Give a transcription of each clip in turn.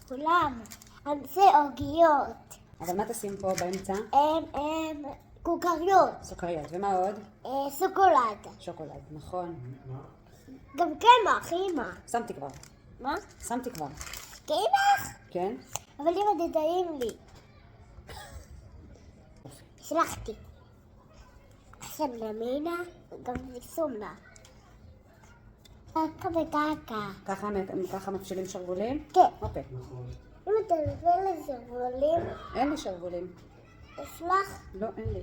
כולם, זה עוגיות. אבל מה תשים פה באמצע? קוקריות. סוכריות. ומה עוד? סוקולד. שוקולד, נכון. גם קמח, אמא. שמתי כבר. מה? שמתי כבר. קמח? כן? אבל אמא, זה טעים לי. שלחתי. עכשיו למינה, גם לסומנה. קקה וקקה. ככה מפשילים שרוולים? כן. אוקיי. אם אתה נותן לשרוולים, אין לי שרוולים. אשלח, לא, אין לי.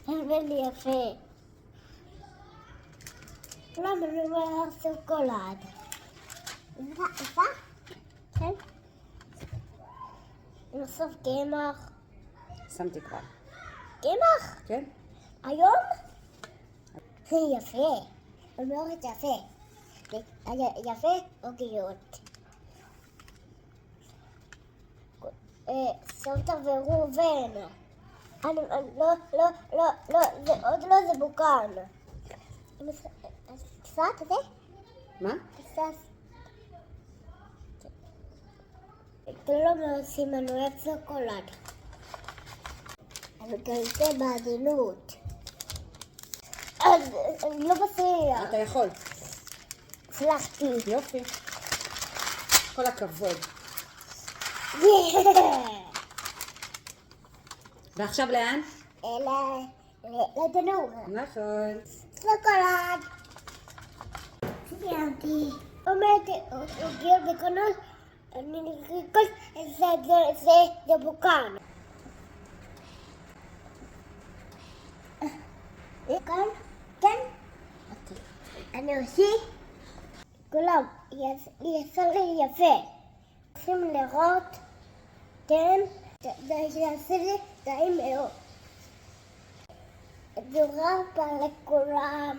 הביא לי יפה. למה אני אומר סוקולד? יפה? כן? בסוף קמח. שמתי כבר. קמח? כן? היום? זה יפה. אומרת יפה. יפה עוגיות. סבתא וראובן. לא, זה עוד לא, זה בוקן. קצת זה? מה? קצת. אתה לא מעושים מנועי סוקולד. אבל תעשה בעדינות. אני לא מפריע. אתה יכול. הצלחתי. יופי. כל הכבוד. ועכשיו לאן? לתנור. נכון. סוקולד. סיימתי. עומד עוגיות בקונות. אני נראה זה בוקן. כאן? כן? אני עושה כולם, יעשה לי יפה. צריכים לראות, כן? זה יעשה לי טעים מאוד. תודה רבה לכולם.